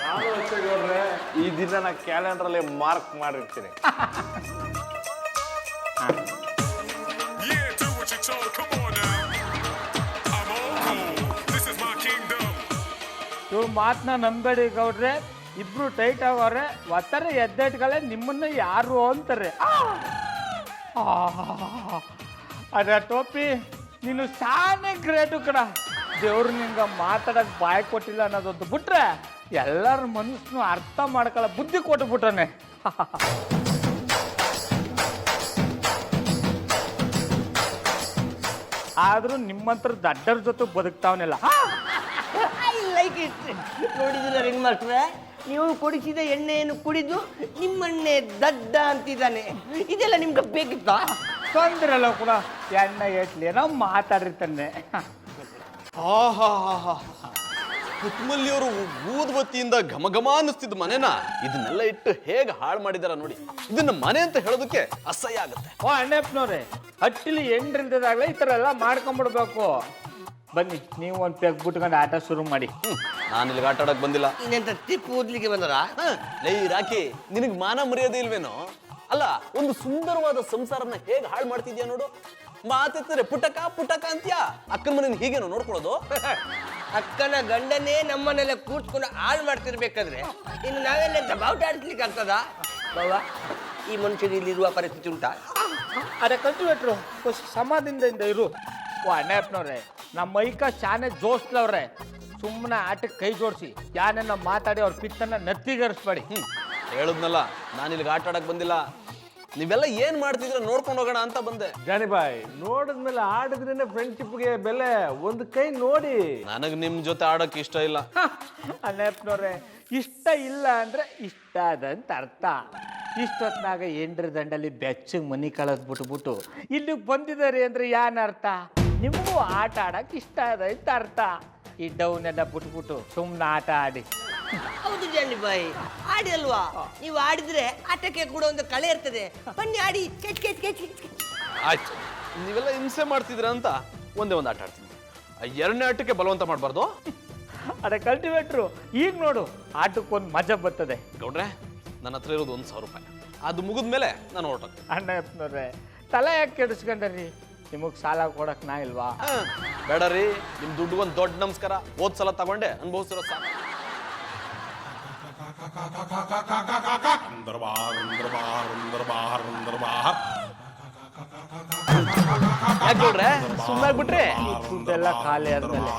ನಾನು ಅಷ್ಟೇ ಗೌಡ್ರೆ, ಈ ದಿನ ನಾ ಕ್ಯಾಲೆಂಡರಲ್ಲಿ ಮಾರ್ಕ್ ಮಾಡಿರ್ತೀನಿ. ಇವ್ರ ಮಾತನ್ನ ನಂಬೇಡಿ ಗೌಡ್ರೆ, ಇಬ್ರು ಟೈಟ್ ಆಗವ್ರೆ. ಒತ್ತಾರೆ ಎದ್ದೆಟ್ಗಳೇ ನಿಮ್ಮನ್ನ ಯಾರು ಅಂತಾರೆ. ಅದ ಟೋಪಿ ನೀನು ಸಾನೆ ಗ್ರೇಟು ಕಡ. ದೇವ್ರು ನಿಂಗೆ ಮಾತಾಡಕ್ಕೆ ಬಾಯಿ ಕೊಟ್ಟಿಲ್ಲ ಅನ್ನೋದೊಂದು ಬಿಟ್ರೆ ಎಲ್ಲರ ಮನಸ್ಸನ್ನು ಅರ್ಥ ಮಾಡ್ಕೊಳ್ಳೋ ಬುದ್ಧಿ ಕೊಟ್ಬಿಟ್ಟಾನೆ. ಆದ್ರೂ ನಿಮ್ಮಂತರ ದಡ್ಡರ ಜೊತೆ ಬದುಕ್ತಾವನೆಲ್ಲ. I like it. ನೋಡಿದಿಲ್ಲ ರಿಂಗ್ ಮಾಸ್ಟ್ರೆ, ನೀವು ಕುಡಿಸಿದ ಎಣ್ಣೆಯನ್ನು ಕುಡಿದು ನಿಮ್ಮನ್ನೇ ದಡ್ಡ ಅಂತಿದ್ದಾನೆ. ಇದೆಲ್ಲ ನಿಮ್ಗೆ ಬೇಕಿತ್ತಾ? ತೊಂದ್ರೆಲ್ಲ ಕೂಡ ಎಣ್ಣೆ ಏಟ್ಲಿ ಏನೋ ಮಾತಾಡಿರ್ತಾನೆ. ಪುಟ್ಮಲ್ಲಿಯವರು ಊದ್ಬತ್ತಿಯಿಂದ ಘಮ ಘಮ ಅನ್ನಿಸ್ತಿದ್ ಮನೆನ ಇದನ್ನೆಲ್ಲ ಇಟ್ಟು ಹೇಗೆ ಹಾಳು ಮಾಡಿದಾರ ನೋಡಿ. ಇದನ್ನ ಮನೆ ಅಂತ ಹೇಳೋದಕ್ಕೆ ಅಸಹ್ಯ ಆಗುತ್ತೆ. ಓ ಅಣ್ಣಪ್ಪನವ್ರೆ, ಹಟ್ಟಿಲಿ ಎಂಡ್ರಿಲ್ದಾಗಲೇ ಈ ಥರ ಎಲ್ಲ ಮಾಡ್ಕೊಂಬಿಡ್ಬೇಕು. ಬನ್ನಿ ನೀವು ಒಂದು ಪೆಗ್ ಬಿಟ್ಕೊಂಡು ಆಟ ಶುರು ಮಾಡಿ. ನಾನು ಇಲ್ಲಿಗೆ ಆಟ ಆಡಕ್ ಬಂದಿಲ್ಲ. ಇನ್ನೆಂತ ಟಿಪ್ ಓದ್ಲಿಕ್ಕೆ ಬಂದರ? ಲೈ ರಾಕಿ, ನಿನಗ್ ಮಾನ ಮರ್ಯಾದೆ ಇಲ್ವೇನೋ? ಅಲ್ಲ, ಒಂದು ಸುಂದರವಾದ ಸಂಸಾರನ ಹೇಗೆ ಹಾಳು ಮಾಡ್ತಿದ್ಯಾ ನೋಡು. ಮಾತೆತ್ತರೆ ಪುಟಕ ಪುಟಕ ಅಂತ್ಯಾ. ಅಕ್ಕನ ಮನೇನ ಹೀಗೇನೋ ನೋಡ್ಕೊಳ್ಳೋದು? ಅಕ್ಕನ ಗಂಡನೇ ನಮ್ಮನ್ನೆಲ್ಲ ಕೂತ್ಕೊಂಡು ಹಾಳು ಮಾಡ್ತಿರ್ಬೇಕಾದ್ರೆ ಇನ್ನು ನಾವೆಲ್ಲ ಬಾವುಟ ಆಡಿಸ್ಲಿಕ್ಕೆ ಆಗ್ತದ? ಬಾವ, ಈ ಮನುಷ್ಯರು ಇಲ್ಲಿರುವ ಪರಿಸ್ಥಿತಿ ಉಂಟಾ? ಅದೇ ಕಲ್ಟಿವೇಟ್ರು ಸಮಾಧಿಯಿಂದ ಇರು. ಓ ಅಣ್ಣಪ್ಪನವ್ರೆ, ನಮ್ಮ ಮೈಕ ಶಾನೆ ಜೋಸ್ಲವ್ರೆ. ಸುಮ್ಮನೆ ಆಟಕ್ಕೆ ಕೈ ಜೋಡಿಸಿ ಯಾನೆಲ್ಲ ಮಾತಾಡಿ ಅವ್ರ ಪಿತ್ತನ್ನ ನೆತ್ತಿಗರಿಸ್ಬೇಡಿ. ಹೇಳುದ್ನಲ್ಲ, ನಾನು ಇಲ್ಲಿಗೆ ಆಟ ಆಡಕ್ ಬಂದಿಲ್ಲ. ನೀವೆಲ್ಲ ಏನ್ ಮಾಡ್ತಿದ್ರ ನೋಡ್ಕೊಂಡು ಹೋಗೋಣ ಅಂತ ಬಂದೆ. ಜಾನಿಬಾಯ್, ನೋಡಿದ್ಮೇಲೆ ಆಡಿದ್ರೇನೆ ಫ್ರೆಂಡ್ಶಿಪ್ಗೆ ಬೆಲೆ. ಒಂದು ಕೈ ನೋಡಿ. ನನಗ್ ನಿಮ್ ಜೊತೆ ಆಡಕ್ ಇಷ್ಟ ಇಲ್ಲ. ಅಣ್ಣಪ್ಪನವ್ರೆ, ಇಷ್ಟ ಇಲ್ಲ ಅಂದ್ರೆ ಇಷ್ಟ ಅದಂತ ಅರ್ಥ. ಇಷ್ಟೊತ್ನಾಗ ಎಂಡ್ರ ದಂಡಲ್ಲಿ ಬೆಚ್ಚಗೆ ಮನಿ ಕಳೆದ್ ಬಿಟ್ಬಿಟ್ಟು ಇಲ್ಲಿಗೆ ಬಂದಿದ್ದಾರೆ ಅಂದ್ರೆ ಏನ್ ಅರ್ಥ? ನಿಮಗೂ ಆಟ ಆಡಕ್ ಇಷ್ಟ ಅದ ಅಂತ ಅರ್ಥ. ಈ ಡೌನೆಲ್ಲ ಬಿಟ್ಬಿಟ್ಟು ಸುಮ್ಮನೆ ಆಟ ಆಡಿ. ಹೌದು ಜಾನಿ ಬಾಯಿ, ಆಡಿ ಅಲ್ವಾ? ನೀವು ಆಡಿದ್ರೆ ಆಟಕ್ಕೆ ಕೂಡ ಒಂದು ಕಳೆ ಇರ್ತದೆ. ಬನ್ನಿ ಆಡಿ. ಕೆಚ್ ಕೆಚ್ ಕೆಚ್ ಕೆಚ್. ಆಯ್ತು, ನೀವೆಲ್ಲ ಹಿಂಸೆ ಮಾಡ್ತಿದ್ರ ಅಂತ ಒಂದೇ ಒಂದು ಆಟ ಆಡ್ತೀನಿ. ಎರಡನೇ ಆಟಕ್ಕೆ ಬಲವಂತ ಮಾಡಬಾರ್ದು. ಅದೇ ಕಲ್ಟಿವೇಟ್ರು, ಈಗ ನೋಡು ಆಟಕ್ಕೊಂದು ಮಜಾ ಬರ್ತದೆ. ಗೌಡ್ರೆ, ನನ್ನ ಹತ್ರ ಇರೋದು 1,000 ರೂಪಾಯಿ. ಅದು ಮುಗಿದ್ಮೇಲೆ ನಾನು ಹೊರಟೋಗ್ತೀನಿ. ಅಣ್ಣಪ್ಪನವ್ರೆ, ತಲೆ ಯಾಕೆ ಕೆಡಿಸ್ಕೊಂಡ್ರಿ? ನಿಮಗೆ ಸಾಲ ಕೊಡಕ್ ನಾ ಇಲ್ವಾ? ಬೇಡ ರೀ, ನಿಮ್ ದುಡ್ಡು ಒಂದು ದೊಡ್ಡ ನಮಸ್ಕಾರ. ಹೋದ್ ಸಲ ತಗೊಂಡೆ ಅನುಭವಿಸಿರೋ ಸಾಕು. ಯಾಕೆ ಗೌಡ್ರೆ ಸುಮ್ಮನೆ ಬಿಟ್ರೆ? ದುಡ್ಡೆಲ್ಲ ಖಾಲಿ ಆದ್ಮೇಲೆ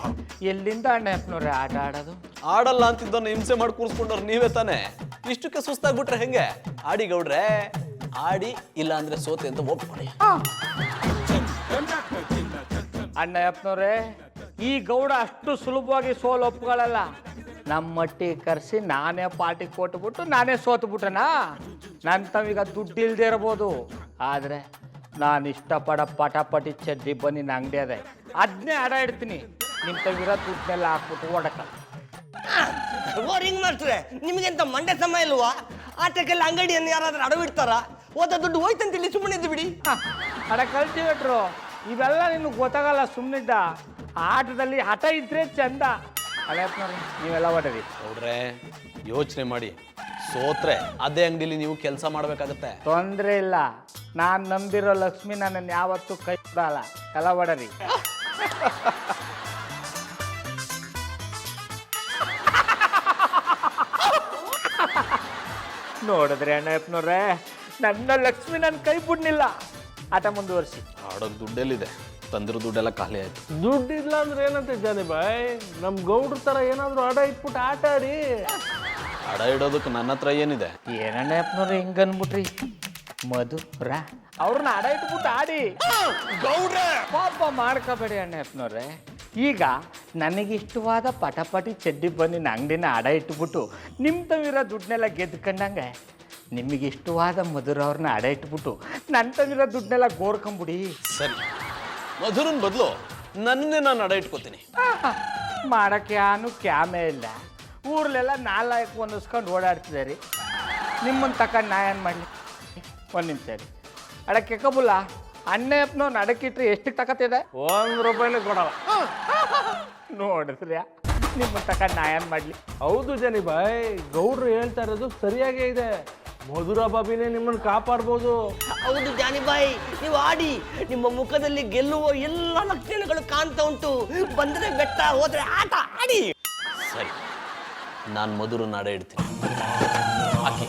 ಎಲ್ಲಿಂದ ಅಣ್ಣಪ್ಪನವ್ರೆ ಆಟ ಆಡೋದು? ಆಡಲ್ಲ ಅಂತಿದ್ದನ್ನು ಹಿಂಸೆ ಮಾಡಿ ಕೂರಿಸ್ಕೊಂಡವ್ರು ನೀವೇ ತಾನೆ. ಇಷ್ಟಕ್ಕೆ ಸುಸ್ತಾಗ್ಬಿಟ್ರೆ ಹೆಂಗೆ? ಆಡಿ ಗೌಡ್ರೆ, ಆಡಿ. ಇಲ್ಲ ಅಂದ್ರೆ ಸೋತೆ ಅಂತ ಒಪ್ಕೊಳ್ಳಿ. ಅಣ್ಣಪ್ಪನವ್ರೆ, ಈ ಗೌಡ ಅಷ್ಟು ಸುಲಭವಾಗಿ ಸೋಲು ಒಪ್ಕೊಳ್ಳಲ್ಲ. ನಮ್ಮ ಮಟ್ಟಿ ಕರೆಸಿ ನಾನೇ ಪಾರ್ಟಿ ಕೊಟ್ಬಿಟ್ಟು ನಾನೇ ಸೋತ್ಬಿಟ್ಟನಾ? ನನ್ನ ತವೀಗ ದುಡ್ಡು ಇಲ್ದೇ ಇರ್ಬೋದು, ಆದರೆ ನಾನು ಇಷ್ಟಪಡೋ ಪಟಾಪಟಿ ಚಡ್ಡಿ ಬನ್ನಿನ ಅಂಗಡಿ ಅದೇ, ಅದನ್ನೇ ಆಡ ಇಡ್ತೀನಿ. ನಿಮ್ಮ ತವಿರೋ ದುಡ್ಡನ್ನೆಲ್ಲ ಹಾಕ್ಬಿಟ್ಟು ಓಡಕ್ಕ. ರಿಂಗ್ ಮಾಡ್ತಾರೆ, ನಿಮಗೆಂತ ಮಂಡ್ಯ ಸಮಯ ಇಲ್ವಾ? ಆಟಕ್ಕೆಲ್ಲ ಅಂಗಡಿಯನ್ನು ಯಾರಾದ್ರೂ ಅಡವಿಡ್ತಾರ? ಓದ ದುಡ್ಡು ಹೋಯ್ತಂತ ಇಲ್ಲಿ ಸುಮ್ಮನೆ ಇದ್ದು ಬಿಡಿ. ಅಡ ಕಲ್ಟಿವೇಟ್ರು, ಇವೆಲ್ಲ ನಿಮಗೆ ಗೊತ್ತಾಗಲ್ಲ. ಸುಮ್ಮನಿದ್ದ ಆಟದಲ್ಲಿ ಹಠ ಇದ್ರೆ ಚಂದ. ಅಣ್ಣಪ್ಪನವ್ರೆ, ನೀವೆಲ್ಲ ಹೊಡರಿ. ಗೌಡ್ರೆ, ಯೋಚನೆ ಮಾಡಿ. ಸೋತ್ರೆ ಅದೇ ಅಂಗಡಿಲಿ ನೀವು ಕೆಲಸ ಮಾಡ್ಬೇಕಾಗತ್ತೆ. ತೊಂದರೆ ಇಲ್ಲ, ನಾನು ನಂಬಿರೋ ಲಕ್ಷ್ಮಿ ನನ್ನನ್ನು ಯಾವತ್ತೂ ಕೈ ಬಿಡಲ್ಲ. ಎಲ್ಲ ಹೊಡರಿ. ನೋಡಿದ್ರಿ ಅಣ್ಣಪ್ಪನವ್ರೆ, ನನ್ನ ಲಕ್ಷ್ಮಿ ನನ್ನ ಕೈ ಬಿಡ್ನಿಲ್ಲ. ಆಟ ಮುಂದುವರಿಸಿ. ಆಡೋಕ್ ದುಡ್ಡೆಲ್ಲಿದೆ? ತಂದಿರೋ ದುಡ್ಡೆಲ್ಲ ಖಾಲಿ ಆಯ್ತು. ದುಡ್ಡಿಲ್ಲ ಅಂದ್ರೆ ಏನಂತೆ ಜಾನಿಬಾಯ್? ನಮ್ ಗೌಡ್ರ ತರ ಏನಾದ್ರು ಆಟ ಇಟ್ಬಿಟ್ಟು ಆಟ ಆಡಿ. ಆಡ ಇಡೋದಕ್ಕೆ ನನ್ನ ಹತ್ರ ಏನಿದೆ? ಏನಣ್ಣಪ್ಪನವ್ರೆ ಹಿಂಗನ್ಬಿಟ್ರಿ? ಮಧುರ ಅವ್ರನ್ನ ಆಡ ಇಟ್ಬಿಟ್ಟು ಆಡಿ. ಗೌಡ್ರೆ, ಪಾಪ ಮಾಡ್ಕೋಬೇಡಿ ಅಣ್ಣಪ್ಪನವ್ರೆ. ಈಗ ನನಗಿಷ್ಟವಾದ ಪಟಾಪಟಿ ಚಡ್ಡಿ ಬನ್ನಿನ ಅಂಗಡಿನ ಆಡ ಇಟ್ಬಿಟ್ಟು ನಿಮ್ಮ ತವಿರೋ ದುಡ್ಡನ್ನೆಲ್ಲ ಗೆದ್ಕೊಂಡಂಗೆ ನಿಮಗಿಷ್ಟವಾದ ಮಧುರ ಅವ್ರನ್ನ ಆಡ ಇಟ್ಬಿಟ್ಟು ನನ್ನ ತವಿರೋ ದುಡ್ಡನ್ನೆಲ್ಲ ಗೋರ್ಕೊಂಬಿಡಿ. ಸರಿ, ಮಧುರನ್ ಬದಲು ನನ್ನೇ ನಾನು ಅಡ ಇಟ್ಕೋತೀನಿ. ಮಾಡೋಕ್ಕೆ ಯಾನು ಕ್ಯಾಮೇ ಇಲ್ಲ. ಊರ್ಲೆಲ್ಲ ನಾಲ್ಕು ಅನ್ನಿಸ್ಕೊಂಡು ಓಡಾಡ್ತಿದ್ದಾರೆ. ನಿಮ್ಮನ್ನು ತಗೊಂಡು ನಾ ಏನು ಮಾಡಲಿ? ಒಂದು ನಿಮಿಷ ರೀ. ಅಡಕ್ಕೆ ಕಬುಲ್ಲ ಅಣ್ಣಪ್ಪನವ್ನ ಅಡಕ್ಕಿಟ್ರೆ ಎಷ್ಟಕ್ಕೆ ತಗತಿದೆ? 1 ರೂಪಾಯಿನೇ ಕೊಡಲ್ಲ. ನೋಡಿದ್ರಿ, ನಿಮ್ಮನ್ನು ತಗೊಂಡು ನಾ ಏನು ಮಾಡಲಿ? ಹೌದು ಜಾನಿಬಾಯ್, ಗೌಡ್ರು ಹೇಳ್ತಾ ಇರೋದು ಸರಿಯಾಗೇ ಇದೆ. ಮಧುರ ಬಾಬಿನೇ ನಿಮ್ಮನ್ನು ಕಾಪಾಡ್ಬೋದು. ಹೌದು ಜಾನಿಬಾಯಿ, ನೀವು ಆಡಿ. ನಿಮ್ಮ ಮುಖದಲ್ಲಿ ಗೆಲ್ಲುವ ಎಲ್ಲ ಲಕ್ಷಣಗಳು ಕಾಣ್ತಾ ಉಂಟು. ಬಂದ್ರೆ ಬೆಟ್ಟ, ಹೋದ್ರೆ ಆಟ. ಆಡಿ. ಸರಿ, ನಾನು ಮಧುರನ್ನ ಅಡ ಇಡ್ತೀನಿ. ಆಕೆ